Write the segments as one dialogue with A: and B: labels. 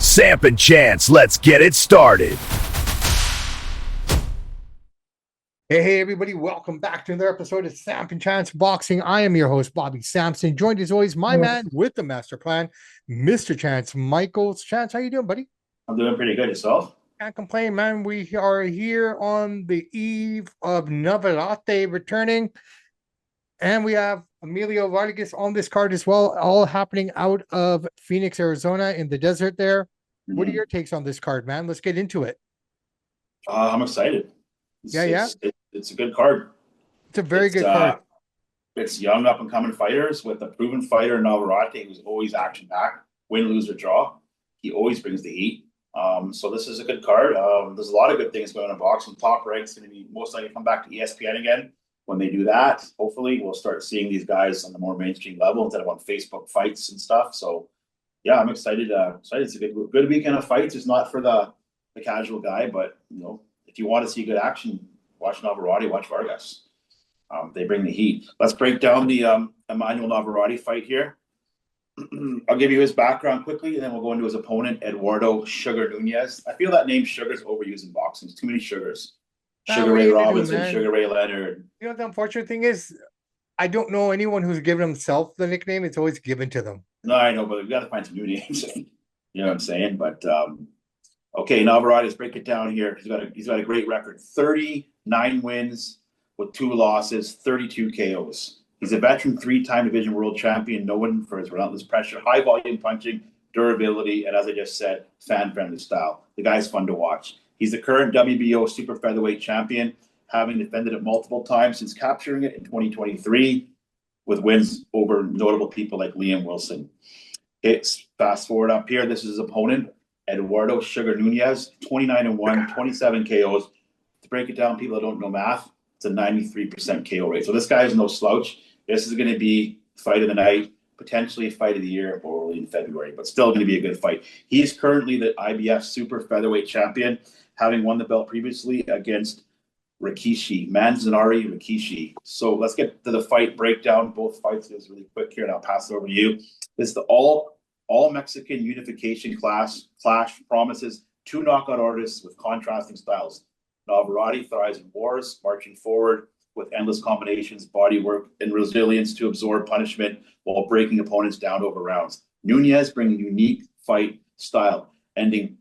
A: Samp and Chance, let's get it started.
B: Hey, everybody, welcome back to another episode of Samp&Chance Boxing. I am your host, Bobby Sampson, joined as always, my man with the master plan, Mr. Chance Michaels. Chance, how you doing, buddy?
C: I'm doing pretty good. Yourself?
B: Can't complain, man. We are here on the eve of Navarrete returning, and we have Emanuel Navarrete on this card as well, all happening out of Phoenix, Arizona in the desert there. What are your takes on this card, man? Let's get into it.
C: I'm excited. It's a good card.
B: It's a very good card.
C: It's young up-and-coming fighters with a proven fighter, Navarrete, who's always action-packed, win, lose, or draw. He always brings the heat. So this is a good card. There's a lot of good things going on in boxing. Top Rank's going to be most likely come back to ESPN again. When they do that, hopefully we'll start seeing these guys on the more mainstream level instead of on Facebook fights and stuff. So, yeah, I'm excited. It's a good weekend of fights. It's not for the casual guy, but, you know, if you want to see good action, watch Navarrete, watch Vargas. They bring the heat. Let's break down the Emanuel Navarrete fight here. I'll give you his background quickly, and then we'll go into his opponent, Eduardo Sugar Nunez. I feel that name Sugar is overused in boxing. It's too many Sugars. Sugar Ray Robinson, Sugar Ray Leonard.
B: You know what the unfortunate thing is? I don't know anyone who's given himself the nickname. It's always given to them.
C: No, I know, but we've got to find some new names. You know what I'm saying? But okay, Navarrete, let's break it down here. He's got a great record: 39 wins with 2 losses, 32 KOs. He's a veteran 3-time division world champion, known for his relentless pressure, high volume punching, durability, and as I just said, fan-friendly style. The guy's fun to watch. He's the current WBO super featherweight champion, having defended it multiple times since capturing it in 2023, with wins over notable people like Liam Wilson. Okay, fast forward up here. This is his opponent, Eduardo Sugar Nunez, 29-1, 27 KOs. To break it down, people that don't know math, it's a 93% KO rate. So this guy is no slouch. This is going to be fight of the night, potentially fight of the year, or early in February, but still going to be a good fight. He is currently the IBF super featherweight champion, having won the belt previously against Manzanari Rikishi. So let's get to the fight breakdown. Both fights is really quick here, and I'll pass it over to you. This is the all Mexican unification clash promises 2 knockout artists with contrasting styles. Navarrete thrives in wars, marching forward with endless combinations, body work, and resilience to absorb punishment while breaking opponents down over rounds. Nunez brings unique fight style, fight-ending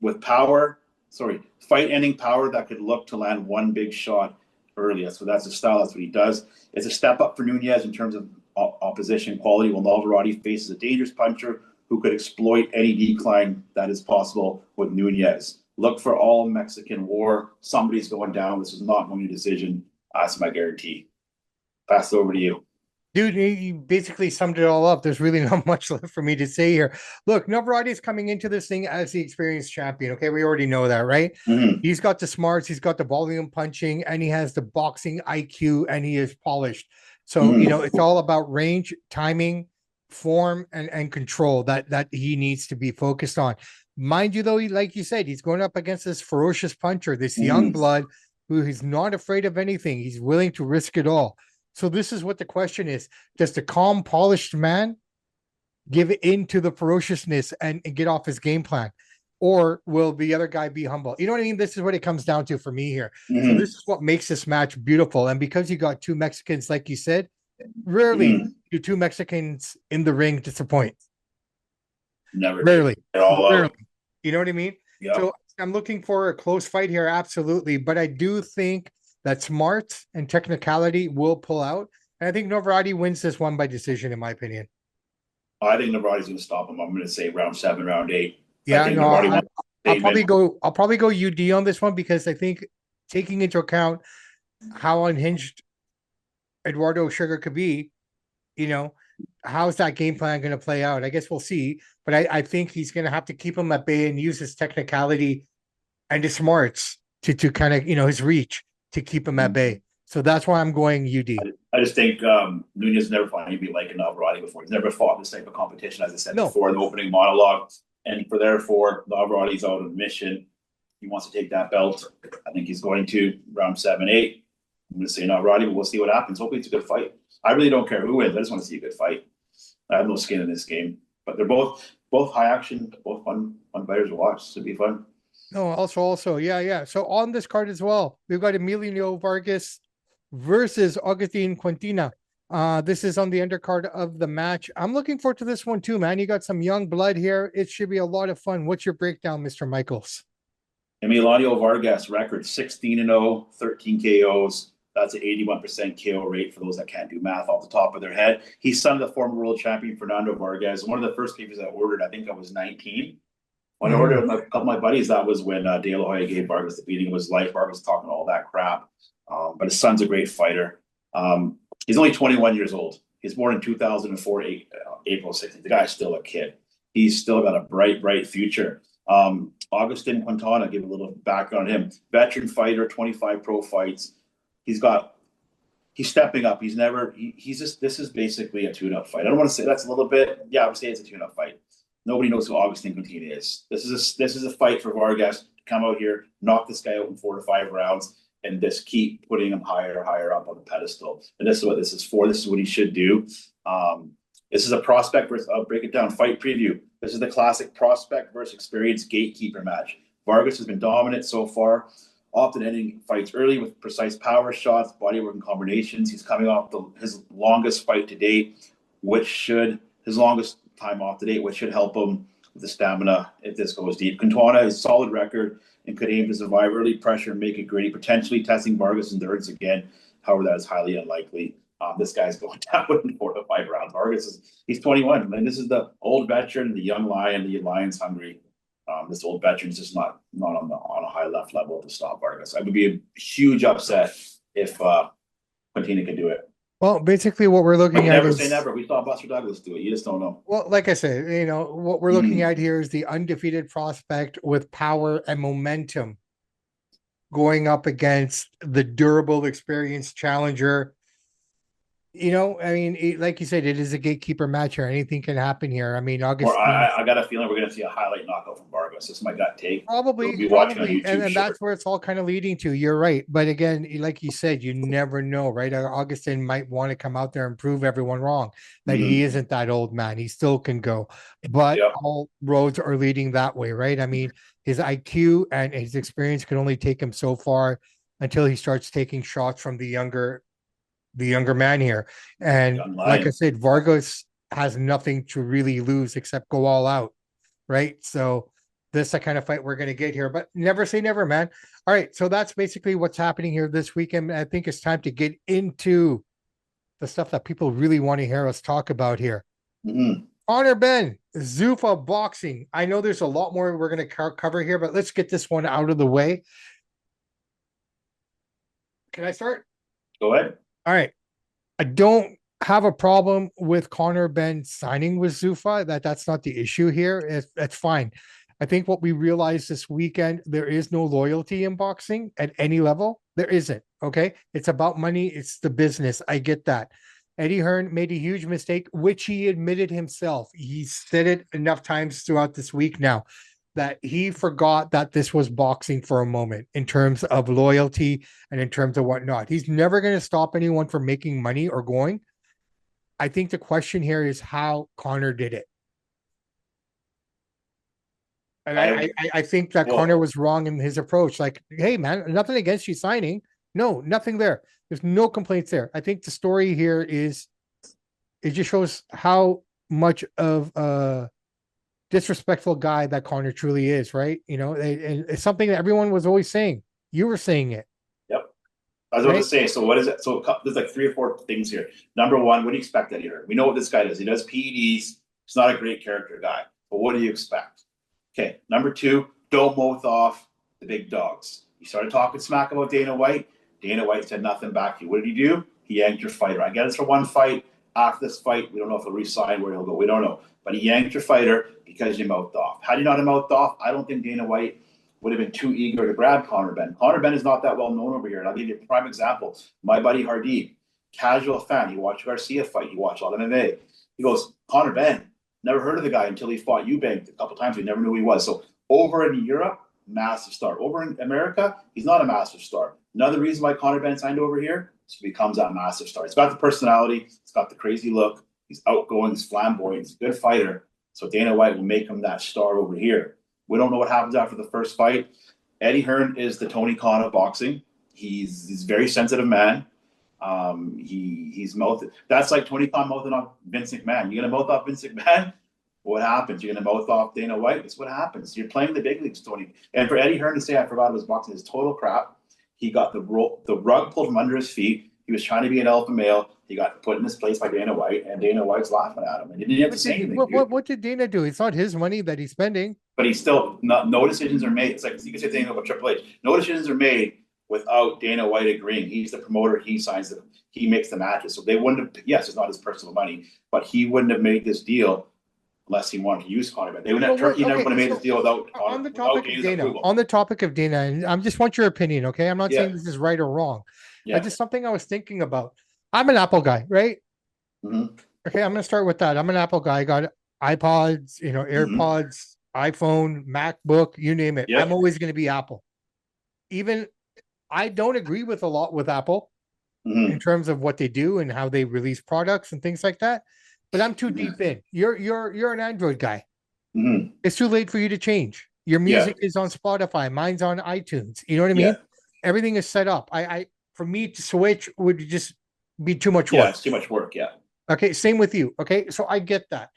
C: power that could look to land one big shot early. So that's his style. That's what he does. It's a step up for Nunez in terms of opposition quality, while Navarrete faces a dangerous puncher who could exploit any decline that is possible with Nunez. Look for all Mexican war. Somebody's going down. This is not going to decision. That's my guarantee. Pass it over to you.
B: Dude, you basically summed it all up. There's really not much left for me to say here. Look, Navarrete is coming into this thing as the experienced champion. Okay, we already know that, right?
C: Mm-hmm.
B: He's got the smarts, he's got the volume punching, and he has the boxing IQ, and he is polished. So, you know, it's all about range, timing, form, and control that he needs to be focused on. Mind you, though, like you said, he's going up against this ferocious puncher, this young blood who is not afraid of anything. He's willing to risk it all. So this is what the question is. Does the calm, polished man give in to the ferociousness and get off his game plan? Or will the other guy be humble? You know what I mean? This is what it comes down to for me here. So this is what makes this match beautiful. And because you got 2 Mexicans, like you said, rarely do 2 Mexicans in the ring disappoint.
C: Never.
B: Rarely.
C: Rarely.
B: You know what I mean?
C: Yeah.
B: So I'm looking for a close fight here, absolutely. But I do think that smarts and technicality will pull out. And I think Navarrete wins this one by decision, in my opinion.
C: I think Navarrete's going to stop him. I'm going to say round 7, round 8.
B: Yeah, I'll probably go UD on this one, because I think, taking into account how unhinged Eduardo Sugar could be, you know, how's that game plan going to play out? I guess we'll see. But I think he's going to have to keep him at bay and use his technicality and his smarts to kind of, you know, his reach to keep him at bay. So that's why I'm going UD.
C: I just think Nunez never fought anybody like Navarrete before. He's never fought this type of competition, as I said before in the opening monologue. And therefore, Navarrete's out of mission. He wants to take that belt. I think he's going to round 7, 8. I'm going to say Navarrete, but we'll see what happens. Hopefully it's a good fight. I really don't care who wins. I just want to see a good fight. I have no skin in this game. But they're both both high action, both fun fighters to watch. Should be fun.
B: No, also, yeah. So on this card as well, we've got Emilio Vargas versus Augustine Quintina. This is on the undercard of the match. I'm looking forward to this one too, man. You got some young blood here. It should be a lot of fun. What's your breakdown, Mr. Michaels?
C: Emiliano Vargas record 16-0, 13 KOs. That's an 81% KO rate for those that can't do math off the top of their head. He's son of the former world champion Fernando Vargas. One of the first papers I ordered, I think I was 19. When I ordered with a couple of my buddies, that was when De La Hoya gave Vargas the beating of his life. Vargas talking all that crap. But his son's a great fighter. He's only 21 years old. He's born in 2004, April 16th. The guy's still a kid. He's still got a bright future. Augustin Quintana, give a little background on him. Veteran fighter, 25 pro fights. He's stepping up. He's just, this is basically a tune-up fight. I don't want to say that's a little bit, yeah, I would say it's a tune-up fight. Nobody knows who Augustin Quintana is. This is a fight for Vargas to come out here, knock this guy out in 4 to 5 rounds, and just keep putting him higher up on the pedestal. And this is what this is for. This is what he should do. This is a prospect versus, I'll break it down, fight preview. This is the classic prospect versus experienced gatekeeper match. Vargas has been dominant so far, often ending fights early with precise power shots, bodywork combinations. He's coming off his longest fight to date, his longest time off to date, which should help him with the stamina if this goes deep. Quintana is solid record and could aim to survive early pressure and make it gritty, potentially testing Vargas' endurance again. However, that is highly unlikely. This guy's going down in 4 to 5 rounds. He's 21, and this is the old veteran, the young lion, the lion's hungry. This old veteran's just not on a high left level to stop Vargas. I would be a huge upset if Quintina could do it.
B: Well, basically what we're looking at is...
C: Never say never. We saw Buster Douglas do it. You just don't know.
B: Well, like I said, what we're looking at here is the undefeated prospect with power and momentum going up against the durable, experienced challenger. Like you said, it is a gatekeeper match here. Anything can happen here. I mean, August.
C: I got a feeling we're going to see a highlight knockout from Vargas. This is my gut take.
B: Probably. And that's where it's all kind of leading to. You're right. But again, like you said, you never know, right? Augustin might want to come out there and prove everyone wrong that he isn't that old man. He still can go. But all roads are leading that way, right? I mean, his IQ and his experience can only take him so far until he starts taking shots from the younger man here. And like I said, Vargas has nothing to really lose except go all out, right? So this is the kind of fight we're going to get here, but never say never, man. All right, so that's basically what's happening here this weekend. I think it's time to get into the stuff that people really want to hear us talk about here. Conor Benn, Zuffa Boxing. I know there's a lot more we're going to cover here, but let's get this one out of the way. Can I start?
C: Go ahead.
B: All right. I don't have a problem with Conor Benn signing with Zuffa. That's not the issue here. That's fine. I think what we realized this weekend, there is no loyalty in boxing at any level. There isn't. Okay. It's about money. It's the business. I get that. Eddie Hearn made a huge mistake, which he admitted himself. He said it enough times throughout this week now that he forgot that this was boxing for a moment in terms of loyalty and in terms of whatnot. He's never going to stop anyone from making money or going. I think the question here is how Conor did it. And I think that Conor was wrong in his approach. Like, hey, man, nothing against you signing. No, nothing there. There's no complaints there. I think the story here is it just shows how much of a disrespectful guy that Conor truly is, right? It's something that everyone was always saying. You were saying it.
C: Yep. I was about to say, so what is it? So there's like 3 or 4 things here. Number one, what do you expect out of here? We know what this guy does. He does PEDs. He's not a great character guy. But what do you expect? Okay. Number 2, don't mouth off the big dogs. You started talking smack about Dana White. Dana White said nothing back to you. What did he do? He yanked your fighter. I get it's for one fight. After this fight, we don't know if he'll resign, where he'll go. We don't know. But he yanked your fighter because you mouthed off. Had you not mouthed off, I don't think Dana White would have been too eager to grab Conor Benn. Conor Benn is not that well known over here. And I'll give you a prime example. My buddy Hardee, casual fan. He watched Garcia fight. He watched all the MMA. He goes, Conor Benn, never heard of the guy until he fought Eubank a couple times. We never knew who he was. So over in Europe, massive star. Over in America, he's not a massive star. Another reason why Conor Benn signed over here is he becomes that massive star. He's got the personality. He's got the crazy look. He's outgoing. He's flamboyant. He's a good fighter. So Dana White will make him that star over here. We don't know what happens after the first fight. Eddie Hearn is the Tony Khan of boxing. He's a very sensitive man. He's mouth. That's like Tony Khan mouthing off Vince McMahon. You're gonna mouth off Vince McMahon. What happens? You're gonna mouth off Dana White. That's what happens. You're playing the big leagues, Tony. And for Eddie Hearn to say I forgot his boxing is total crap. He got the rug pulled from under his feet. He was trying to be an alpha male. He got put in this place by Dana White, and Dana White's laughing at him. And he didn't have to say anything.
B: What did Dana do? It's not his money that he's spending.
C: But he's still no decisions are made. It's like you can say things about Triple H. No decisions are made without Dana White agreeing. He's the promoter. He signs them. He makes the matches. So they wouldn't have. Yes, it's not his personal money, but he wouldn't have made this deal unless he wanted to use Conor Benn. They would have. Turki never would have made this deal without
B: on the topic of Dana. On the topic of Dana, and I just want your opinion. Okay, I'm not saying this is right or wrong. Yeah. Just something I was thinking about. I'm an Apple guy, right?
C: Mm-hmm.
B: Okay, I'm going to start with that. I'm an Apple guy. I got iPods, AirPods, iPhone, MacBook, you name it. Yep. I'm always going to be Apple. Even I don't agree with a lot with Apple in terms of what they do and how they release products and things like that. But I'm too deep in. You're an Android guy.
C: Mm-hmm.
B: It's too late for you to change. Your music is on Spotify. Mine's on iTunes. You know what I mean? Everything is set up. For me to switch would just be too much work.
C: Yeah, it's too much work. Yeah.
B: Okay, same with you. Okay, so I get that.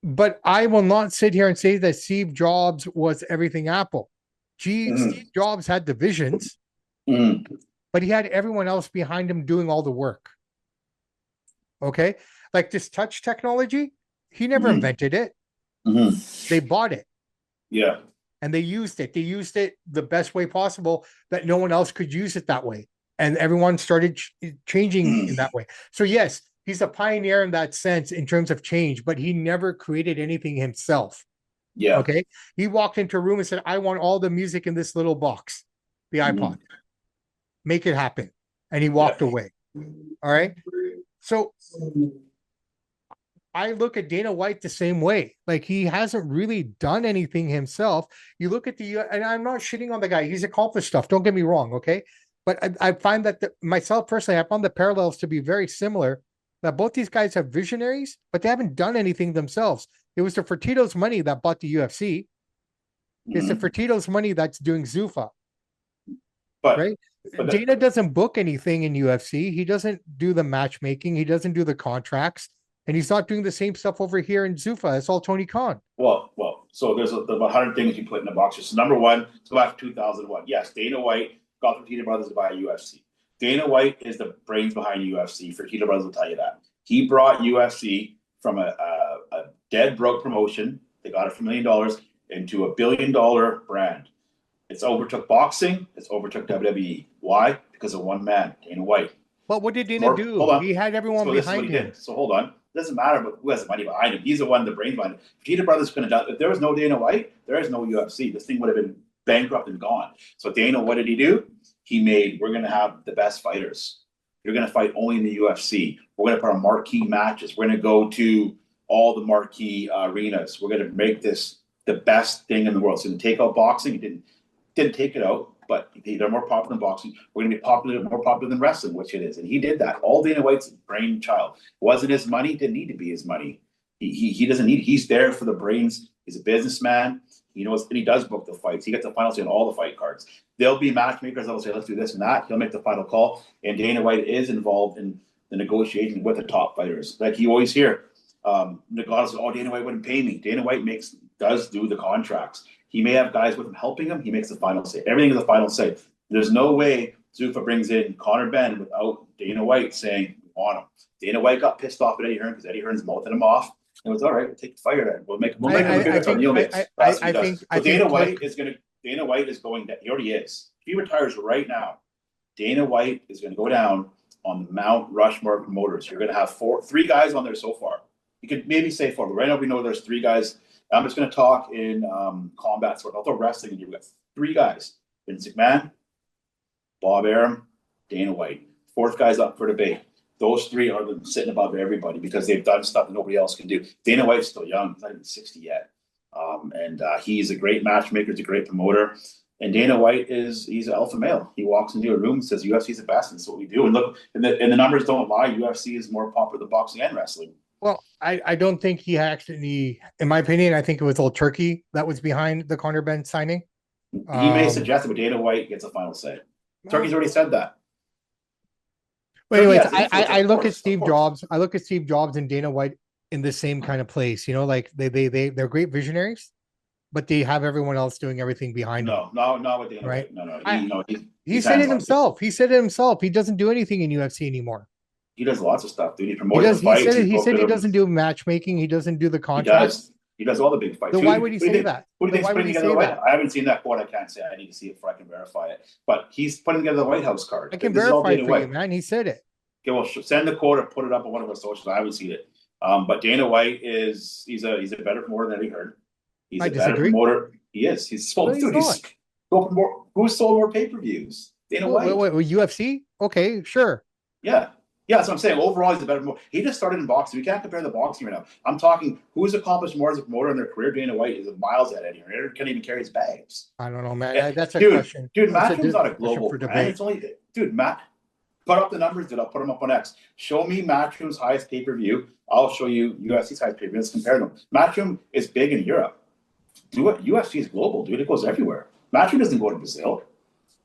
B: But I will not sit here and say that Steve Jobs was everything Apple. Steve Jobs had divisions, but he had everyone else behind him doing all the work. Okay, like this touch technology, he never invented it. They bought it.
C: Yeah.
B: And they used it. They used it the best way possible that no one else could use it that way. And everyone started changing in that way. So yes, he's a pioneer in that sense in terms of change, but he never created anything himself.
C: Yeah.
B: Okay. He walked into a room and said, I want all the music in this little box, the iPod. Make it happen. And he walked away. All right. So I look at Dana White the same way. Like he hasn't really done anything himself. You look at and I'm not shitting on the guy. He's accomplished stuff. Don't get me wrong. Okay. But I find that myself personally, I found the parallels to be very similar, that both these guys have visionaries, but they haven't done anything themselves. It was the Fertitta's money that bought the UFC. It's the Fertitta's money that's doing Zuffa. But Dana doesn't book anything in UFC. He doesn't do the matchmaking. He doesn't do the contracts. And he's not doing the same stuff over here in Zuffa. It's all Tony Khan.
C: Well, so there's 100 things you put in a box. So number one, let's go back to 2001. Yes, Dana White got Fertitta Brothers to buy UFC. Dana White is the brains behind UFC. Fertitta Brothers will tell you that. He brought UFC from a dead broke promotion. They got it for $1 million into a $1 billion brand. It's overtook boxing. It's overtook WWE. Why? Because of one man, Dana White.
B: But what did Dana do? Hold on. He had everyone behind him.
C: So hold on. It doesn't matter who has the money behind him. He's the one, the brains behind it. Fertitta Brothers couldn't have done. If there was no Dana White, there is no UFC. This thing would have been bankrupt and gone. So Dana, what did he do? We're going to have the best fighters. You're going to fight only in the UFC. We're going to put on marquee matches. We're going to go to all the marquee arenas. We're going to make this the best thing in the world. So to take out boxing, he didn't take it out, but they're more popular than boxing. We're going to be more popular than wrestling, which it is. And he did that. All Dana White's brainchild. Wasn't his money. Didn't need to be his money. He doesn't need. He's there for the brains. He's a businessman. He knows, and he does book the fights. He gets the final say on all the fight cards. There'll be matchmakers that'll say, let's do this and that. He'll make the final call. And Dana White is involved in the negotiation with the top fighters. Like you always hear, Nagano says, Dana White wouldn't pay me. Dana White does do the contracts. He may have guys with him helping him. He makes the final say. Everything is the final say. There's no way Zuffa brings in Conor Benn without Dana White saying, we want him. Dana White got pissed off at Eddie Hearn because Eddie Hearn's mouthing him off. It was all right. We'll take the fire then. We'll make him Dana White is going down. He already is. If he retires right now, Dana White is going to go down on the Mount Rushmore promoters. You're going to have three guys on there so far. You could maybe say four, but right now we know there's three guys. I'm just going to talk in combat sport. I'll throw wrestling in. You've got three guys: Vince McMahon, Bob Arum, Dana White. Fourth guy's up for debate. Those three are sitting above everybody because they've done stuff that nobody else can do. Dana White's still young. He's not even 60 yet. And he's a great matchmaker. He's a great promoter. And Dana White he's an alpha male. He walks into a room and says, UFC is the best. And that's what we do. And look, and the numbers don't lie. UFC is more popular than boxing and wrestling.
B: Well, I don't think he actually, in my opinion, I think it was old Turkey that was behind the Conor Benn signing.
C: He may suggest it, but Dana White gets a final say. Turkey's already said that.
B: But anyways, I look at Steve Jobs. I look at Steve Jobs and Dana White in the same kind of place. You know, like they're great visionaries, but they have everyone else doing everything behind them.
C: No, not with Dana
B: right?
C: White. No,
B: he said it himself. He said it himself. He doesn't do anything in UFC anymore.
C: He does lots of stuff, dude. He promotes fights.
B: He said he doesn't do matchmaking. He doesn't do the contracts.
C: He does all the big fights.
B: So why would he say that?
C: Who do you think's putting together the White House? I haven't seen that quote. I can't say. I need to see it before I can verify it. But he's putting together the White House card.
B: I can verify it for you, man. He said it.
C: Okay, well, send the quote or put it up on one of our socials. I haven't seen it. But Dana White he's a better promoter than Eddie Hearn. He's a better promoter. He is. He's sold. Who's sold more pay-per-views? Dana White.
B: Wait, UFC? Okay, sure.
C: Yeah. Yeah, that's what I'm saying. Overall, he's a better promoter. He just started in boxing. We can't compare the boxing right now. I'm talking who's accomplished more as a promoter in their career. Dana White is miles ahead of Eddie Hearn. Can't even carry his bags.
B: I don't know, man. That's a question.
C: Dude, Matchroom's not a global brand. It's only, Matt, put up the numbers, dude. I'll put them up on X. Show me Matchroom's highest pay-per-view. I'll show you UFC's highest pay-per-view. Let's compare them. Matchroom is big in Europe. UFC is global, dude. It goes everywhere. Matchroom doesn't go to Brazil.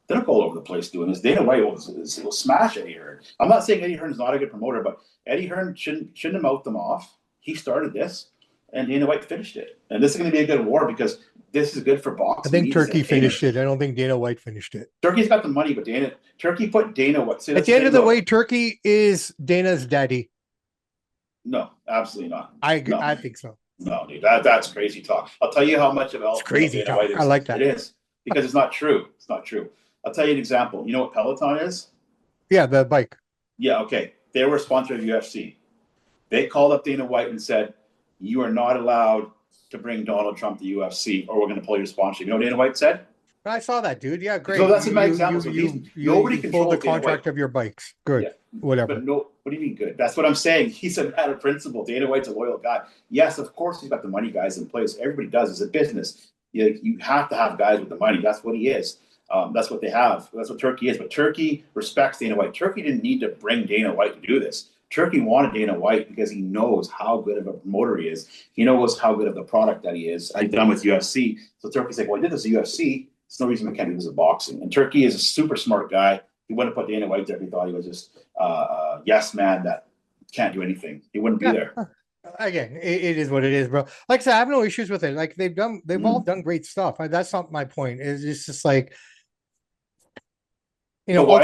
C: They don't go all over the place doing this. Dana White will smash Eddie Hearn. I'm not saying Eddie Hearn is not a good promoter, but Eddie Hearn shouldn't have mouthed them off. He started this, and Dana White finished it. And this is going to be a good war because this is good for boxing.
B: I think Turkey finished it. I don't think Dana White finished it.
C: Turkey's got the money, but Turkey put Dana White.
B: At the end of the way, Turkey is Dana's daddy.
C: No, absolutely not.
B: I think so.
C: No, dude, that's crazy talk. I'll tell you how much of
B: it's crazy talk. I like that.
C: It is because it's not true. It's not true. I'll tell you an example. You know what Peloton is?
B: Yeah, the bike.
C: Yeah, okay. They were a sponsor of UFC. They called up Dana White and said, you are not allowed to bring Donald Trump to UFC or we're going to pull your sponsorship. You know what Dana White said?
B: I saw that, dude. Yeah, great.
C: So that's my example. Nobody
B: controls the contract of your bikes. Good. Yeah. Whatever.
C: But what do you mean good? That's what I'm saying. He's a matter of principle. Dana White's a loyal guy. Yes, of course he's got the money guys in place. Everybody does. It's a business. You have to have guys with the money. That's what he is. That's what they have. That's what Turkey is. But Turkey respects Dana White. Turkey didn't need to bring Dana White to do this. Turkey wanted Dana White because he knows how good of a promoter he is. He knows how good of the product that he is. I've done with UFC. So Turkey's like, well, I did this at UFC. There's no reason we can't do this at boxing. And Turkey is a super smart guy. He wouldn't put Dana White there if he thought he was just a yes man that can't do anything. He wouldn't be there.
B: Again, it is what it is, bro. Like I said, I have no issues with it. Like they've all done great stuff. That's not my point. It's just like, you know,
C: why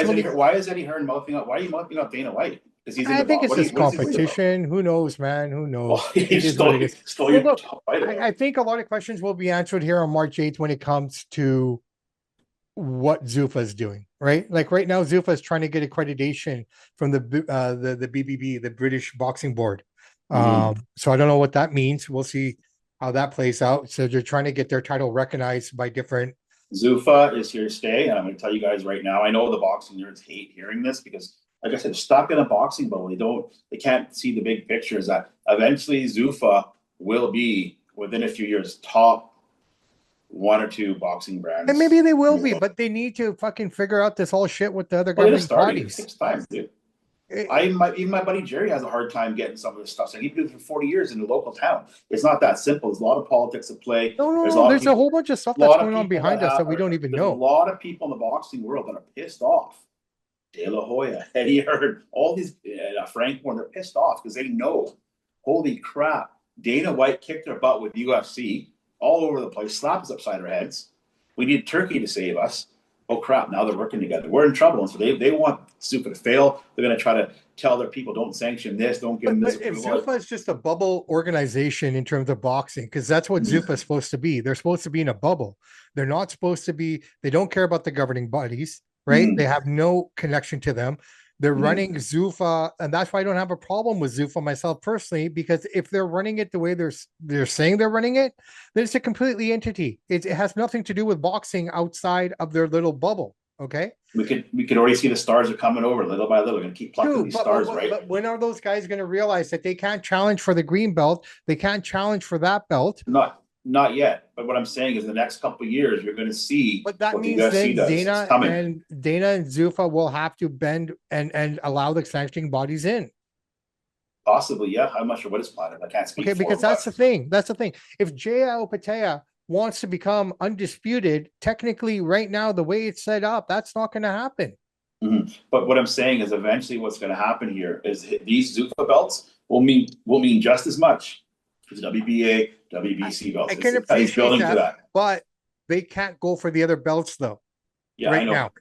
C: is Eddie Hearn mouthing up? Why are you mouthing up Dana White?
B: I think it's just competition. Who knows, man? Who knows?
C: Well,
B: I think a lot of questions will be answered here on March 8th when it comes to what Zuffa is doing, right? Like right now, Zuffa is trying to get accreditation from the BBB, the British Boxing Board. So I don't know what that means. We'll see how that plays out. So they're trying to get their title recognized by different.
C: Zuffa is here to stay, and I'm going to tell you guys right now. I know the boxing nerds hate hearing this because, like I said, stuck in a boxing bubble. They can't see the big picture. Is that eventually Zuffa will be within a few years top 1 or 2 boxing brands,
B: and maybe they will be, but they need to fucking figure out this whole shit with the other governing bodies.
C: It takes time, dude. Even my buddy Jerry has a hard time getting some of this stuff. So he's been doing it for 40 years in the local town. It's not that simple. There's a lot of politics at play.
B: No. There's a whole bunch of stuff that's going on behind us that we don't even know.
C: There's a lot of people in the boxing world that are pissed off. De La Hoya, Eddie Hearn, all these Frank Warren, they're pissed off because they know, holy crap, Dana White kicked their butt with UFC all over the place, slapped us upside our heads. We need Turkey to save us. Oh crap, now they're working together. We're in trouble. And so they want Zuffa to fail. They're going to try to tell their people, don't sanction this, don't give them this.
B: If Zuffa is just a bubble organization in terms of boxing, because that's what Zuffa is supposed to be. They're supposed to be in a bubble. They're not supposed to be, they don't care about the governing bodies, right? They have no connection to them. They're running Zuffa, and that's why I don't have a problem with Zuffa myself personally, because if they're running it the way they're saying they're running it, then it's a completely entity. It has nothing to do with boxing outside of their little bubble. Okay,
C: we could already see the stars are coming over little by little. We're going to keep plucking these stars, right?
B: But when are those guys going to realize that they can't challenge for the green belt? They can't challenge for that belt.
C: Not yet, but what I'm saying is the next couple of years you're going to see.
B: But that means then Dana and Zuffa will have to bend and allow the sanctioning bodies in.
C: Possibly, yeah. I'm not sure what his plan is. I can't speak
B: Okay,
C: for
B: because
C: him,
B: that's the thing. That's the thing. If Jay Opatea wants to become undisputed, technically right now, the way it's set up, that's not going to happen.
C: But what I'm saying is eventually what's going to happen here is these Zuffa belts will mean just as much as WBA, WBC belts.
B: I can
C: He's
B: appreciate
C: building to that.
B: but they can't go for the other belts though.
C: Yeah,
B: right
C: I know.
B: now.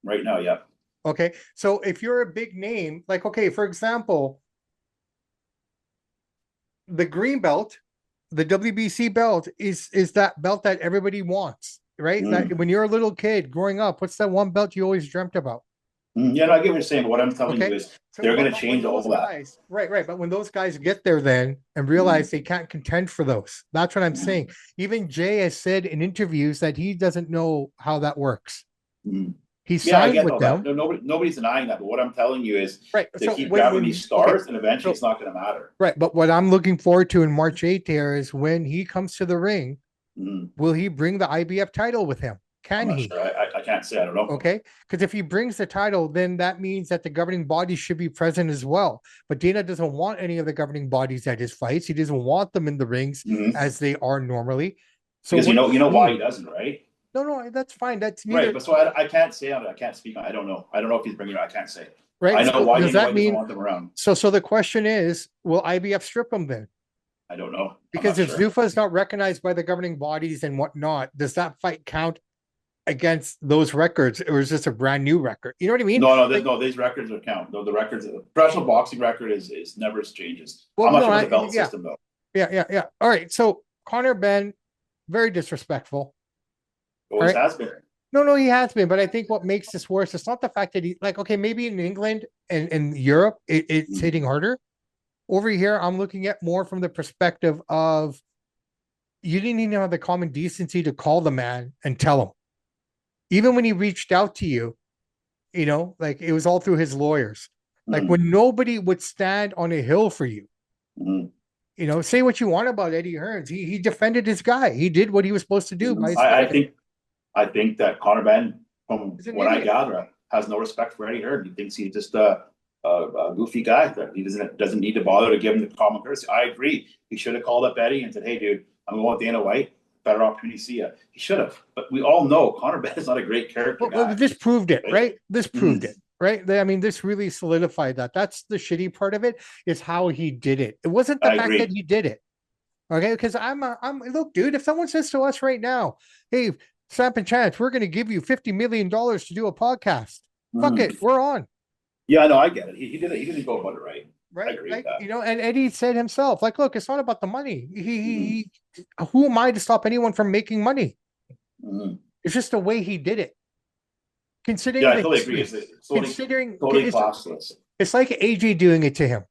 C: Right now, yeah.
B: Okay, so if you're a big name, like, okay, for example, the green belt, the WBC belt is that belt that everybody wants, right? That when you're a little kid growing up, what's that one belt you always dreamt about?
C: Yeah, no, I get what you're saying, but what I'm telling you
B: Okay,
C: is
B: so
C: they're going to change all that.
B: guys, right. But when those guys get there then and realize they can't contend for those, that's what I'm saying. Even Jay has said in interviews that he doesn't know how that works. He signed with them.
C: No, nobody's denying that. But what I'm telling you is
B: Right.
C: they
B: So
C: keep grabbing these stars, and eventually
B: so-
C: it's not going to matter.
B: Right. But what I'm looking forward to in March 8th here is when he comes to the ring, will he bring the IBF title with him? Can he?
C: Sure. I can't say. I don't know.
B: Okay. Because if he brings the title, then that means that the governing body should be present as well. But Dana doesn't want any of the governing bodies at his fights. He doesn't want them in the rings as they are normally. So
C: because you know why he doesn't, right?
B: No, that's fine. That's neither.
C: Right, but so I can't say on it. I can't speak on it. I don't know. I don't know if he's bringing it. I can't say.
B: Right.
C: I know
B: so
C: why
B: does that mean
C: doesn't want them around.
B: So the question is, will IBF strip him then?
C: I don't know.
B: Because if Zuffa is not recognized by the governing bodies and whatnot, does that fight count against those records, or is this a brand new record? You know what I mean?
C: No, these records would count. No, the records, the professional boxing record is never changes.
B: Well,
C: I'm not sure the belt system though.
B: Yeah. All right. So Conor Benn, very disrespectful.
C: Always has been.
B: No, he has been. But I think what makes this worse, it's not the fact that he, like, okay, maybe in England and in Europe, it's hitting harder. Over here, I'm looking at more from the perspective of you didn't even have the common decency to call the man and tell him. Even when he reached out to you, you know, like it was all through his lawyers. Like when nobody would stand on a hill for you. You know, say what you want about Eddie Hearns. He defended his guy. He did what he was supposed to do.
C: I think that Conor Benn, from what I gather, has no respect for Eddie Hearns. He thinks he's just a goofy guy that he doesn't need to bother to give him the common courtesy. I agree. He should have called up Eddie and said, "Hey, dude, I'm going with Dana White. Better opportunity to see you." He should have. But we all know Conor Benn is not a great character guy.
B: Well, this proved it, right? This proved it, right? I mean, this really solidified that. That's the shitty part of it, is how he did it. It wasn't the fact that he did it. Okay, because I'm look, dude, if someone says to us right now, "Hey, Samp&Chance, we're going to give you $50 million to do a podcast." Fuck it, we're on.
C: Yeah, no, I get it. He didn't go about it right.
B: Right.
C: I agree
B: like,
C: with that.
B: You know, and Eddie said himself, like, look, it's not about the money. He who am I to stop anyone from making money? It's just the way he did it. Considering,
C: I totally agree. It's totally classless.
B: It's like AJ doing it to him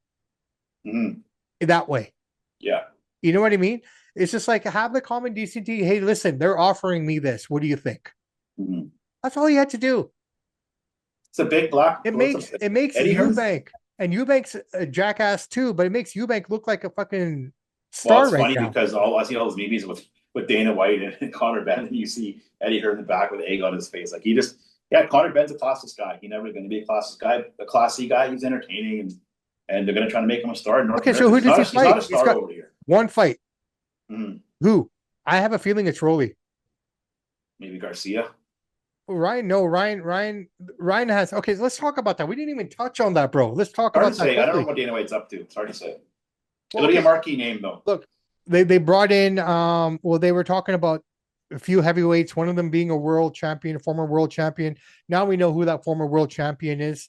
B: that way.
C: Yeah.
B: You know what I mean? It's just like, have the common decency. Hey, listen, they're offering me this. What do you think? That's all you had to do.
C: It's a big block.
B: It makes Eubank, and Eubank's a jackass too, but it makes Eubank look like a fucking star right now. It's funny
C: because I see all those memes with Dana White and Conor Benn, and you see Eddie Hearn in the back with egg on his face. Like Conor Benn's a classless guy. He's never going to be a classless guy, a classy guy. He's entertaining, and they're going to try to make him a star in North America.
B: So who does he fight?
C: He's not a star over here.
B: One fight. Who? I have a feeling it's Rolly.
C: Maybe Garcia.
B: Ryan has. Okay, let's talk about that. We didn't even touch on that, bro. Let's talk about that.
C: I don't know what Dana White's up to. It's hard to say. It'll be a marquee name though.
B: Look, they brought in. They were talking about a few heavyweights. One of them being a world champion, a former world champion. Now we know who that former world champion is.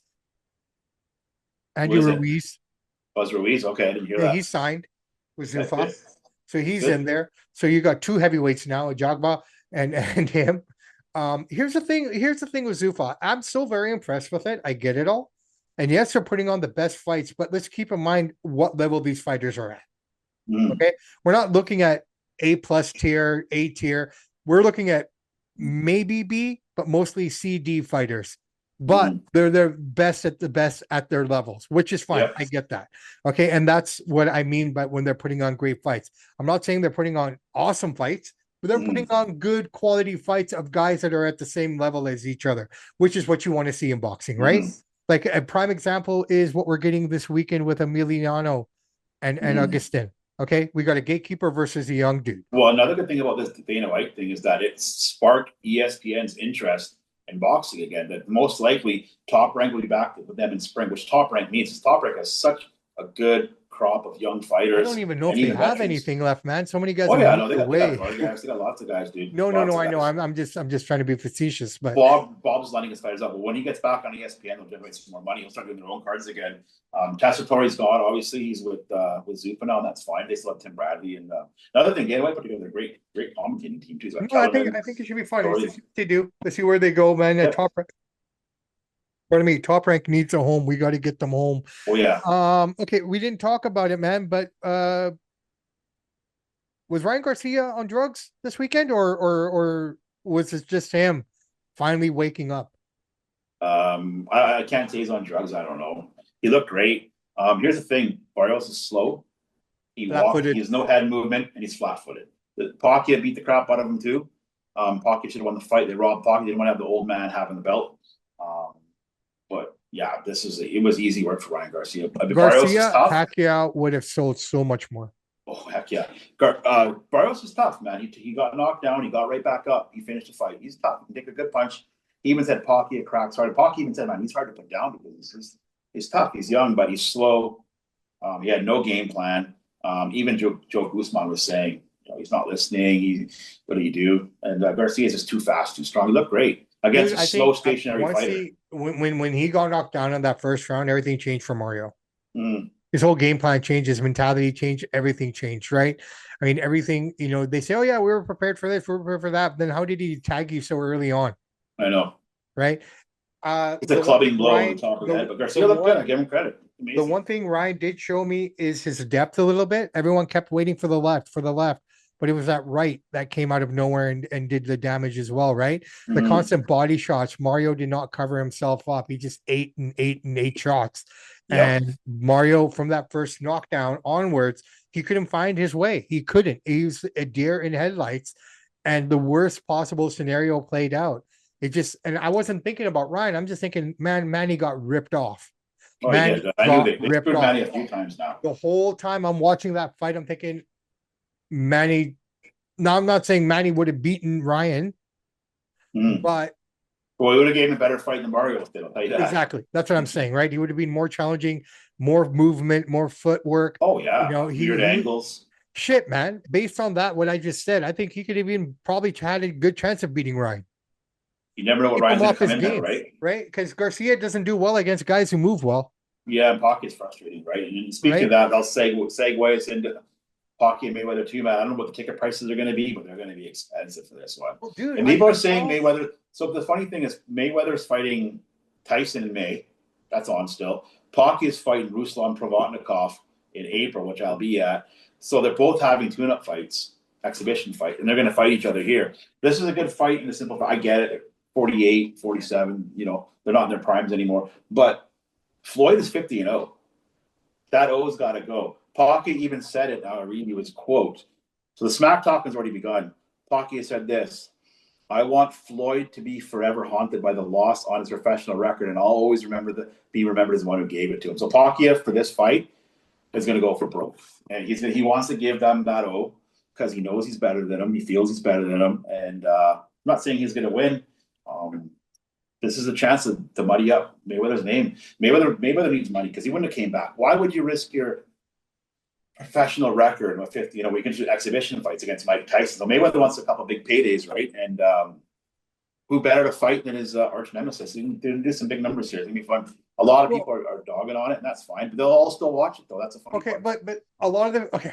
B: Andy Ruiz.
C: Buzz Ruiz. Okay, I didn't hear that.
B: He signed with Zuffa. So he's in there. So you got two heavyweights now, Ajagba and him. Here's the thing with Zuffa. I'm still very impressed with it. I get it all. And yes, they're putting on the best fights, but let's keep in mind what level these fighters are at. Okay. We're not looking at A+ tier, A tier. We're looking at maybe B, but mostly C, D fighters. But they're best at their levels, which is fine. Yep. I get that. Okay. And that's what I mean by when they're putting on great fights. I'm not saying they're putting on awesome fights, but they're putting on good quality fights of guys that are at the same level as each other, which is what you want to see in boxing, right? Like a prime example is what we're getting this weekend with Emiliano and Augustin. Okay, we got a gatekeeper versus a young dude.
C: Well, another good thing about this Dana White thing is that it sparked ESPN's interest in boxing again. That most likely Top Rank will be back with them in spring, which Top Rank means is Top Rank has such a good crop of young fighters.
B: I don't even know if they have
C: veterans.
B: anything left, man. So many guys.
C: Oh
B: have
C: yeah,
B: moved
C: no, they got
B: away.
C: guys. They got lots of guys, dude.
B: No, I know.
C: Guys.
B: I'm just trying to be facetious, but
C: Bob's lining his fighters up. But when he gets back on ESPN, he'll generate some more money. He'll start doing their own cards again. Tessitore's gone. Obviously, he's with Zuffa now, and that's fine. They still have Tim Bradley. And another thing, Dana White put together a great commentating team too. So
B: no, I think it should be fun. Let's see what they do. Let's see where they go, man. Yep. Top Rank needs a home. We got to get them home.
C: Oh yeah.
B: Okay, we didn't talk about it, man, but was Ryan Garcia on drugs this weekend, or was it just him finally waking up?
C: I can't say he's on drugs. I don't know. He looked great. Here's the thing: Barrios is slow. He has no head movement, and he's flat-footed. Pacquiao beat the crap out of him too. Pacquiao should have won the fight. They robbed Pacquiao. They didn't want to have the old man having the belt. But yeah, it was easy work for Ryan Garcia.
B: Garcia, Pacquiao would have sold so much more.
C: Oh heck yeah! Barrios was tough, man. He got knocked down. He got right back up. He finished the fight. He's tough. He can take a good punch. He even said Pacquiao cracks hard. Pacquiao even said, man, he's hard to put down because he's tough. He's young, but he's slow. He had no game plan. Even Joe Guzman was saying, he's not listening. What do you do? And Garcia is just too fast, too strong. He looked great against a slow, stationary fighter.
B: When he got knocked down in that first round, everything changed for Mario. His whole game plan changed, his mentality changed, everything changed, right? I mean, everything, they say, oh yeah, we were prepared for this, we were prepared for that. Then how did he tag you so early on?
C: I know.
B: Right?
C: It's a clubbing blow on the top of the head, but Garcia looked good. I give him credit. Amazing.
B: The one thing Ryan did show me is his depth a little bit. Everyone kept waiting for the left, but it was that right that came out of nowhere and did the damage as well, right? The constant body shots. Mario did not cover himself up. He just ate shots. Yep. And Mario, from that first knockdown onwards, he couldn't find his way. He couldn't. He was a deer in headlights, and the worst possible scenario played out. And I wasn't thinking about Ryan. I'm just thinking, man, Manny got ripped off.
C: Oh, I knew they screwed Manny a few times now.
B: The whole time I'm watching that fight, I'm thinking, Manny. Now, I'm not saying Manny would have beaten Ryan, but
C: he would have given him a better fight than Mario did. I'll tell you that.
B: Exactly. That's what I'm saying, right? He would have been more challenging, more movement, more footwork.
C: Oh yeah, weird angles.
B: Shit, man. Based on that, what I just said, I think he could have even probably had a good chance of beating Ryan.
C: You never know what Ryan's going to come in there, right?
B: Right? Because Garcia doesn't do well against guys who move well.
C: Yeah, and Pacquiao's frustrating, right? And speaking of that, I'll segue us into Pacquiao and Mayweather too, man. I don't know what the ticket prices are going to be, but they're going to be expensive for this one.
B: Well, dude,
C: and people are saying Mayweather. So the funny thing is, Mayweather's fighting Tyson in May. That's on still. Pacquiao's fighting Ruslan Provodnikov in April, which I'll be at. So they're both having tune-up fights, exhibition fight, and they're going to fight each other here. This is a good fight in a simple fight. I get it. 48, 47, they're not in their primes anymore. But Floyd is 50-0. That O's got to go. Pacquiao even said it. I'll read you his quote. So the smack talk has already begun. Pacquiao said this: I want Floyd to be forever haunted by the loss on his professional record, and I'll always be remembered as the one who gave it to him. So Pacquiao, for this fight, is going to go for broke. And he wants to give them that O because he knows he's better than him. He feels he's better than him. And I'm not saying he's going to win. This is a chance to muddy up Mayweather's name. Mayweather needs money because he wouldn't have came back. Why would you risk your professional record with 50? We can do exhibition fights against Mike Tyson. So Mayweather wants a couple big paydays, right? And who better to fight than his arch nemesis? He can do some big numbers here. It's gonna be fun. A lot of people are dogging on it, and that's fine. But they'll all still watch it, though. That's a fun.
B: Okay, part. but a lot of them. Okay.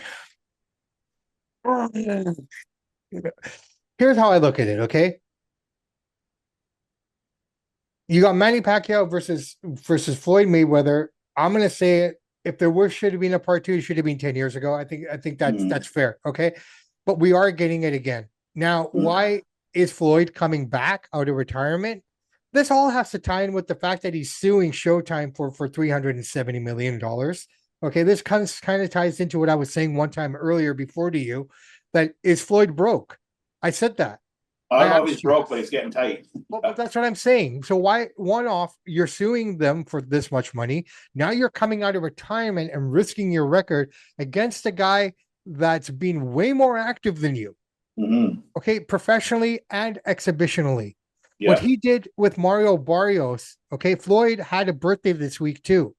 B: Here's how I look at it. Okay. You got Manny Pacquiao versus Floyd Mayweather. I'm gonna say it. If there should have been a part 2, it should have been 10 years ago. I think that's fair. Okay. But we are getting it again. Now, why is Floyd coming back out of retirement? This all has to tie in with the fact that he's suing Showtime for $370 million. Okay. This kind of ties into what I was saying one time earlier before to you, that is Floyd broke. I said that.
C: I
B: I
C: don't know if he's
B: asked you.
C: broke, but he's getting tight.
B: Well, but that's what I'm saying. So why one off? You're suing them for this much money. Now you're coming out of retirement and risking your record against a guy that's been way more active than you.
C: Mm-hmm.
B: Okay, professionally and exhibitionally. What
C: Yeah.
B: he did with Mario Barrios. Okay, Floyd had a birthday this week too.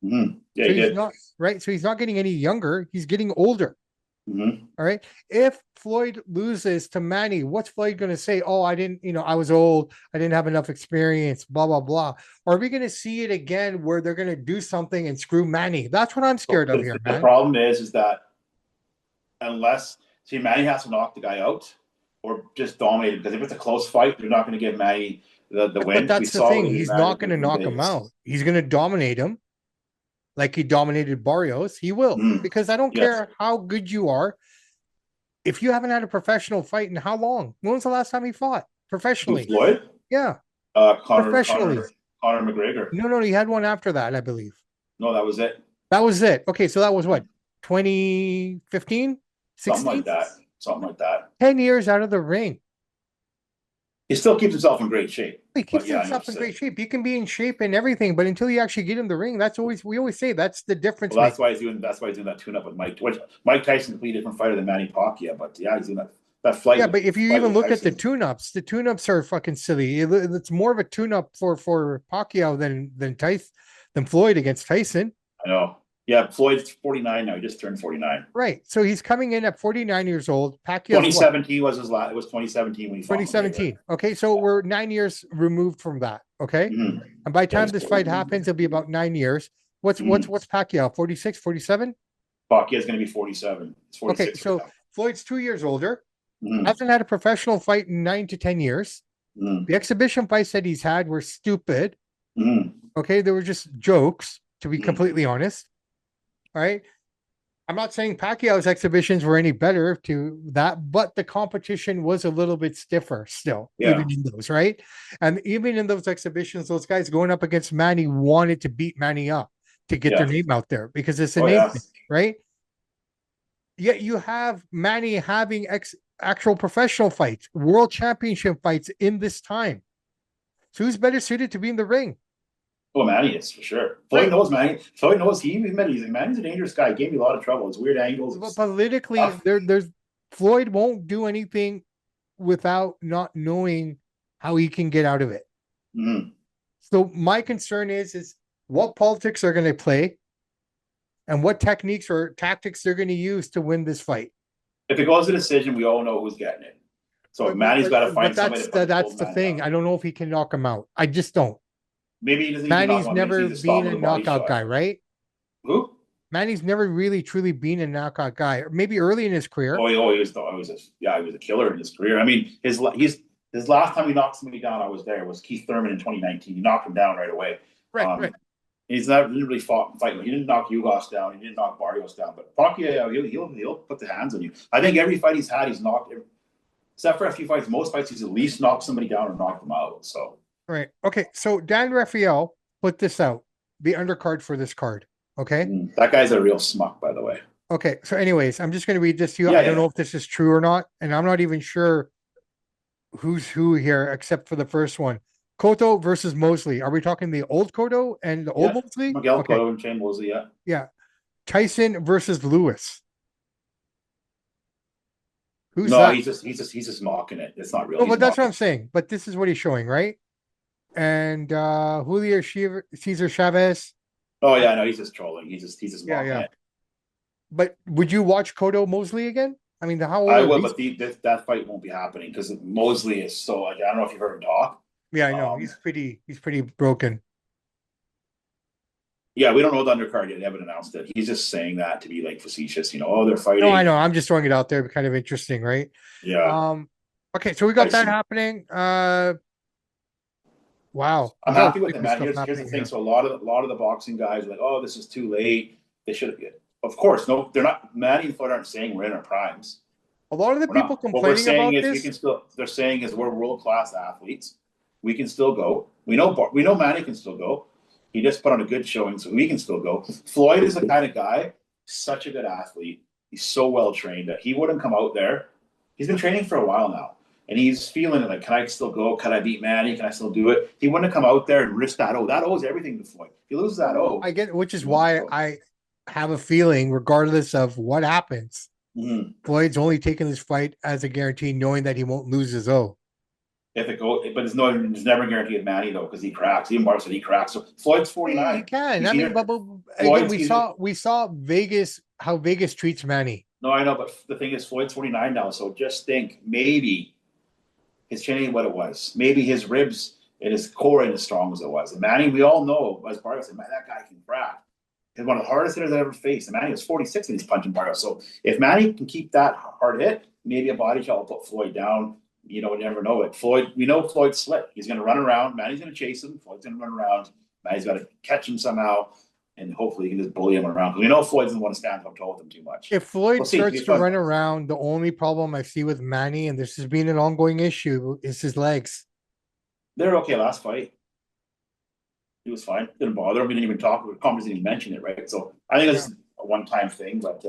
C: Mm-hmm. Yeah,
B: So
C: he
B: he's
C: did.
B: not right. So he's not getting any younger. He's getting older.
C: Mm-hmm.
B: All right. If Floyd loses to Manny, what's Floyd going to say? Oh, I didn't, I was old. I didn't have enough experience, blah, blah, blah. Or are we going to see it again where they're going to do something and screw Manny? That's what I'm scared of here,
C: The
B: man.
C: problem is that unless, see, Manny has to knock the guy out or just dominate him, because if it's a close fight, they're not going to give Manny the win.
B: But that's the thing. He's not going to knock him out. He's going to dominate him like he dominated Barrios. He will, because I don't care how good you are. If you haven't had a professional fight in how long? When was the last time he fought professionally?
C: Floyd?
B: Yeah.
C: Conor McGregor.
B: No, he had one after that, I believe.
C: No, that was it.
B: That was it. Okay, so that was what? 2015? 16?
C: Something like that.
B: 10 years out of the ring.
C: He still keeps himself in great shape.
B: He keeps himself in great shape. You can be in shape and everything, but until you actually get in the ring, we always say that's the difference.
C: Well, that's why he's doing that tune-up with Mike. Which Mike Tyson's a completely different fighter than Manny Pacquiao, but yeah, he's doing that flight.
B: Yeah, but if you even look at the tune-ups are fucking silly. It's more of a tune-up for Pacquiao than Floyd against Tyson.
C: I know. Yeah, Floyd's 49 now. He just turned 49.
B: Right. So he's coming in at 49 years old. Pacquiao
C: 2017 was his last. It was 2017 when he fought.
B: 2017. Okay, so we're 9 years removed from that. Okay.
C: Mm-hmm.
B: And by the time this fight happens, it'll be about 9 years. What's Pacquiao? 46, 47?
C: Pacquiao's going to be 47. It's 46.
B: Okay, so Floyd's 2 years older.
C: Mm-hmm.
B: Hasn't had a professional fight in 9 to 10 years.
C: Mm-hmm.
B: The exhibition fights that he's had were stupid.
C: Mm-hmm.
B: Okay, they were just jokes, to be completely honest. All right. I'm not saying Pacquiao's exhibitions were any better to that, but the competition was a little bit stiffer still, even in those, right? And even in those exhibitions, those guys going up against Manny wanted to beat Manny up to get their name out there because it's a name thing, right? Yet you have Manny having actual professional fights, world championship fights in this time. So who's better suited to be in the ring?
C: Well, Manny is for sure. Floyd knows Manny. Floyd knows Manny's a dangerous guy. He gave me a lot of trouble. It's weird angles.
B: But politically, there's Floyd won't do anything without not knowing how he can get out of it.
C: Mm-hmm.
B: So my concern is what politics are going to play and what techniques or tactics they're going to use to win this fight.
C: If it goes to decision, we all know who's getting it. So Manny's got to find somebody.
B: That's the thing. I don't know if he can knock him out. I just don't.
C: Maybe he doesn't.
B: Manny's never been a knockout guy, right?
C: Who?
B: Manny's never really truly been a knockout guy. Maybe early in his career.
C: He was a killer in his career. I mean, his last time he knocked somebody down, I was there, was Keith Thurman in 2019. He knocked him down right away.
B: Right.
C: He's never really fight. He didn't knock Ugos down. He didn't knock Barrios down. But Pacquiao, he'll put the hands on you. I think every fight he's had, he's knocked. Except for a few fights, most fights he's at least knocked somebody down or knocked them out. So.
B: Right. Okay. So Dan Rafael put this out, the undercard for this card. Okay.
C: That guy's a real smuck, by the way.
B: Okay. So anyways, I'm just going to read this to you. I don't know if this is true or not. And I'm not even sure who's who here, except for the first one. Cotto versus Mosley. Are we talking the old Cotto and the old Mosley?
C: Miguel Cotto and Shane Mosley, yeah.
B: Yeah. Tyson versus Lewis. Who's that?
C: He's just mocking it. It's not real.
B: Oh, but that's what I'm saying. But this is what he's showing, right? And Julio Cesar Chavez.
C: Oh yeah, no, he's just trolling. He's just mocking it.
B: But would you watch Cotto Mosley again? I mean, how old
C: I would, but that fight won't be happening because Mosley is so like, I don't know if you've heard him talk.
B: Yeah, I know. He's pretty broken.
C: Yeah, we don't know the undercard yet. They haven't announced it. He's just saying that to be like facetious, they're fighting.
B: No, I know. I'm just throwing it out there. Kind of interesting, right?
C: Yeah.
B: Okay, so we got that happening. Wow.
C: I'm happy with it, man. Here's the thing. Here. So a lot of the boxing guys are like, oh, this is too late. They should have. Of course, no, they're not. Manny and Floyd aren't saying we're in our primes.
B: A lot of the people complaining about this.
C: They're saying is we're world-class athletes. We can still go. We know Manny can still go. He just put on a good showing, so we can still go. Floyd is the kind of guy, such a good athlete. He's so well trained that he wouldn't come out there. He's been training for a while now. and he's feeling it like, can I still go? Can I beat Manny? Can I still do it? He wouldn't have come out there and risk that O. That O is everything to Floyd. If he loses that O,
B: I get it, which is why I have a feeling, regardless of what happens, Floyd's only taking this fight as a guarantee, knowing that he won't lose his O.
C: if it goes, but it's never guaranteed with Manny though, because he cracks. Even Barca said he cracks. So Floyd's 49.
B: He can. I mean, but again, we saw Vegas, how Vegas treats Manny.
C: No, I know, but the thing is, Floyd's 49 now. So just think, maybe his chin ain't what it was. Maybe his ribs and his core ain't as strong as it was. And Manny, we all know, as Barca said, man, that guy can crack. He's one of the hardest hitters I ever faced. And Manny was 46 and he's punching Barca. So if Manny can keep that hard hit, maybe a body shot will put Floyd down. You know, never know it. Floyd, we know Floyd's slick. He's going to run around. Manny's going to chase him. Floyd's going to run around. Manny's got to catch him somehow, and hopefully he can just bully him around. Because we know Floyd doesn't want to stand up tall with him too much.
B: If Floyd starts to run around, the only problem I see with Manny, and this has been an ongoing issue, is his legs.
C: They're okay last fight. He was fine. Didn't bother him. We didn't even talk. Congress didn't even mention it, right? So I think it's a one-time thing, but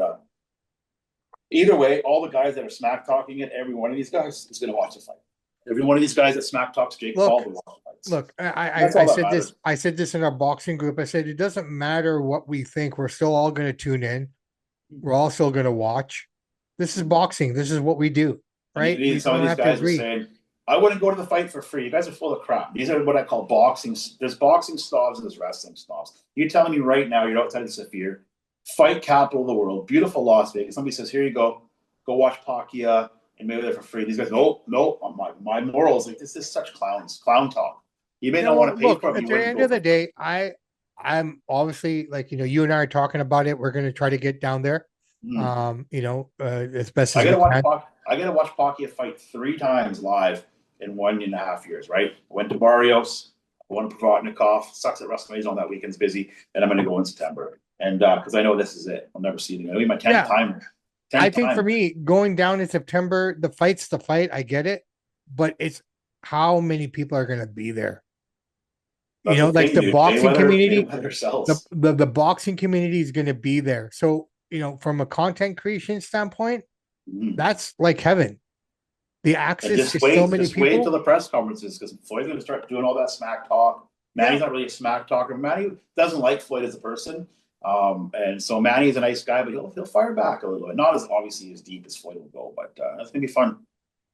C: either way, all the guys that are smack talking it, every one of these guys is going to watch the fight. Every one of these guys that smack talks Jake Paul will watch the fights.
B: Look, I said this. I said this in our boxing group. I said it doesn't matter what we think. We're still all going to tune in. We're all still going to watch. This is boxing. This is what we do, right?
C: Some of these guys are saying, "I wouldn't go to the fight for free." You guys are full of crap. These are what I call boxing. There's boxing snobs and there's wrestling snobs. You're telling me right now you're outside of Saphir, fight capital of the world, beautiful Las Vegas. Somebody says, "Here you go. Go watch Pacquiao and maybe they're for free." These guys, no, my morals, like this is such clown talk. You may not want to pay for it.
B: At the end of the day, I'm obviously, like, you and I are talking about it. We're going to try to get down there. As best as
C: I gotta watch Pacquiao fight 3 times live in 1.5 years, right? I went to Barrios, I won Provodnikov, sucks at WrestleMania on that weekend's busy, and I'm gonna go in September. And because I know this is it. I'll never see it again. It'll be my 10th time.
B: I think for me, going down in September, the fight's the fight. I get it, but it's how many people are going to be there.
C: That's
B: like the boxing community, the boxing community is going to be there. So, from a content creation standpoint, that's like heaven. The access to so many people.
C: Wait until the press conferences, because Floyd's going to start doing all that smack talk. Manny's not really a smack talker. Manny doesn't like Floyd as a person. And so Manny is a nice guy, but he'll fire back a little bit. Not as obviously as deep as Floyd will go, but that's gonna be fun.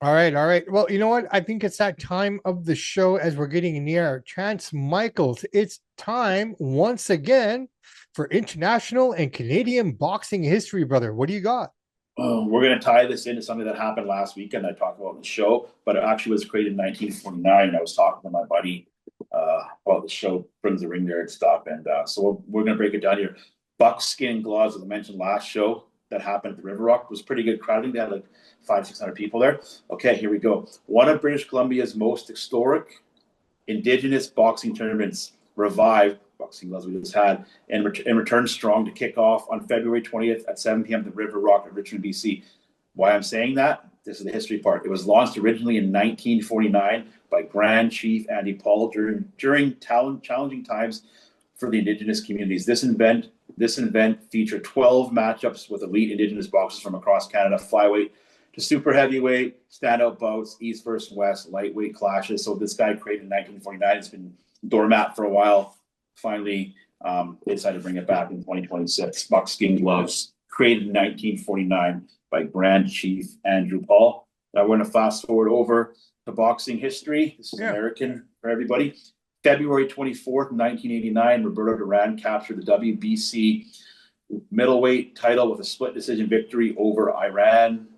B: All right. Well, you know what? I think it's that time of the show as we're getting near. Chance Michaels, it's time once again for international and Canadian boxing history, brother. What do you got?
C: We're gonna tie this into something that happened last weekend. I talked about in the show, but it actually was created in 1949. I was talking to my buddy about the show, Brings the Ring Guard stuff, and so we're going to break it down here. Buckskin gloves, as I mentioned last show, that happened at the River Rock, was pretty good crowding. They had like 500-600 people there. Okay, here we go. One of British Columbia's most historic Indigenous boxing tournaments revived. Buckskin gloves we just had and returned strong to kick off on February 20th at 7 p.m. at the River Rock in Richmond, BC. Why I'm saying that? This is the history part. It was launched originally in 1949 by Grand Chief Andy Paul during challenging times for the Indigenous communities. This event featured 12 matchups with elite Indigenous boxers from across Canada, flyweight to super heavyweight, standout bouts, East versus West, lightweight clashes. So this guy created in 1949. It's been doormat for a while. Finally, they decided to bring it back in 2026. Buckskin gloves, created in 1949 by Grand Chief Andrew Paul. Now we're going to fast forward over to boxing history. This is American for everybody. February 24th, 1989, Roberto Duran captured the WBC middleweight title with a split decision victory over Iron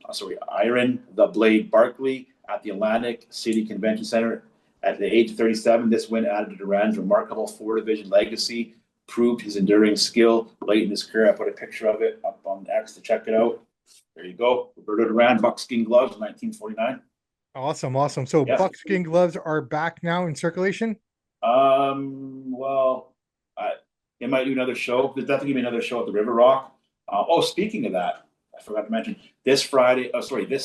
C: the Blade Barkley at the Atlantic City Convention Center. At the age of 37, this win added to Duran's remarkable 4-division legacy, proved his enduring skill late in his career. I put a picture of it up on X to check it out. There you go. Roberto Duran, buckskin gloves, 1949.
B: Awesome. So buckskin gloves are back now in circulation?
C: Well, it might do another show. There's definitely going to be another show at the River Rock. Speaking of that, I forgot to mention, this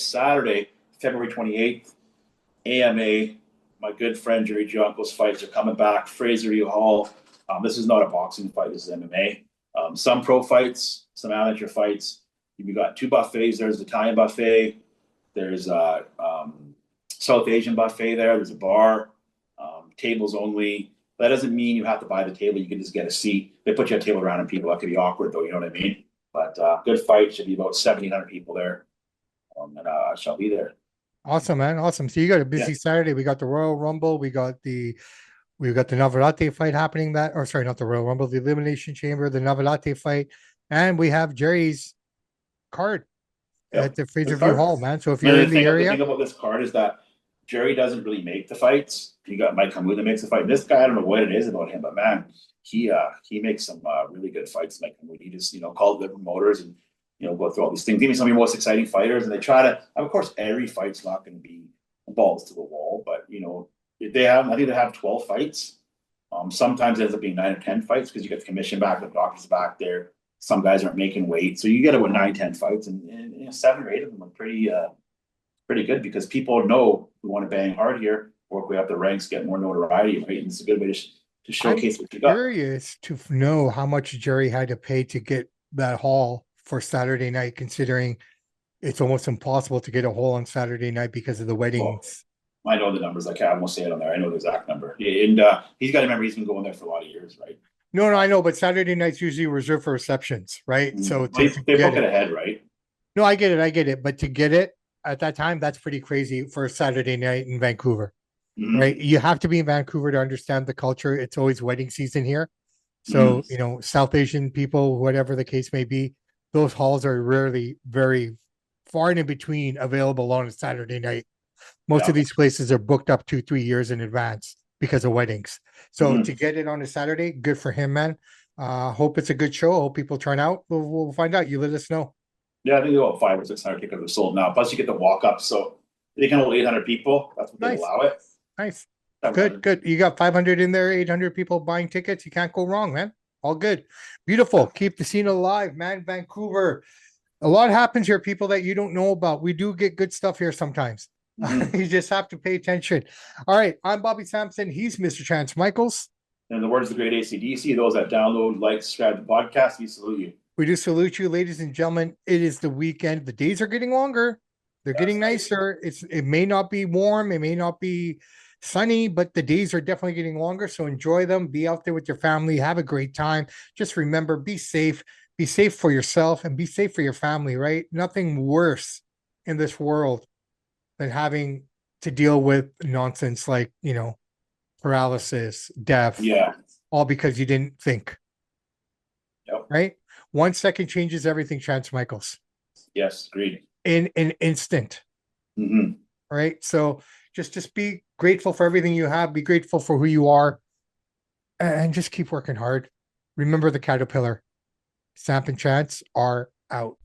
C: Saturday, February 28th, AMA, my good friend Jerry Gianco's fights are coming back. Fraser E. Hall. This is not a boxing fight. This is MMA. Some pro fights, some amateur fights. You've got 2 buffets. There's the Italian buffet. There's South Asian buffet there. There's a bar, tables only. That doesn't mean you have to buy the table. You can just get a seat. They put you a table around and people. That could be awkward though. You know what I mean? But good fight. Should be about 1,700 people there. And I shall be there.
B: Awesome, man. Awesome. So you got a busy Saturday. We got the Royal Rumble. We've got the Navarrete fight happening not the Royal Rumble, the Elimination Chamber, the Navarrete fight. And we have Jerry's card at the Fraserview Hall, man. So if you're in the area.
C: The thing about this card is that Jerry doesn't really make the fights. You got Mike Hamu that makes the fight. This guy, I don't know what it is about him, but man, he makes some really good fights. Mike Hamu, he just called the promoters and go through all these things. Give me some of your most exciting fighters, and they try to. Of course, every fight's not going to be balls to the wall, but I think they have 12 fights. Sometimes it ends up being 9 or 10 fights because you get the commission back, the doctors back there. Some guys aren't making weight, so you get about 9, 10 fights, and 7 or 8 of them are pretty good because people know we want to bang hard here, work way up the ranks, get more notoriety, right? And it's a good way to showcase what you got. I'm
B: curious to know how much Jerry had to pay to get that hall for Saturday night, considering it's almost impossible to get a hall on Saturday night because of the weddings.
C: I know the numbers. I won't say it on there. I know the exact number. And he's got to remember he's been going there for a lot of years, right?
B: No, I know, but Saturday night's usually reserved for receptions, right? Mm-hmm. So
C: they book it ahead, right?
B: No, I get it. But to get it at that time, that's pretty crazy for a Saturday night in Vancouver, right? You have to be in Vancouver to understand the culture. It's always wedding season here. So, South Asian people, whatever the case may be, those halls are rarely very far and in between available on a Saturday night. Most of these places are booked up 2-3 years in advance because of weddings. So to get it on a Saturday, good for him, man. Hope it's a good show. Hope people turn out. We'll find out. You let us know.
C: Yeah, I think about 500 or 600 tickets are sold now. Plus, you get the walk up, so they can hold 800 people. That's what they allow it.
B: Nice. Good. You got 500 in there, 800 people buying tickets. You can't go wrong, man. All good. Beautiful. Keep the scene alive, man. Vancouver. A lot happens here, people that you don't know about. We do get good stuff here sometimes. You just have to pay attention. All right. I'm Bobby Sampson. He's Mr. Chance Michaels.
C: And in the words of the great AC/DC, those that download, like, subscribe to the podcast, we salute you.
B: We do salute you, ladies and gentlemen. It is the weekend. The days are getting longer. They're getting nicer. It may not be warm. It may not be sunny, but the days are definitely getting longer. So enjoy them. Be out there with your family. Have a great time. Just remember, be safe. Be safe for yourself and be safe for your family, right? Nothing worse in this world than having to deal with nonsense like, paralysis, death.
C: Yeah.
B: All because you didn't think.
C: Yep.
B: Right? 1 second changes everything, Chance Michaels.
C: Yes, agreed.
B: In an instant.
C: Mm-hmm.
B: Right? So just be grateful for everything you have. Be grateful for who you are. And just keep working hard. Remember the caterpillar. Samp and Chance are out.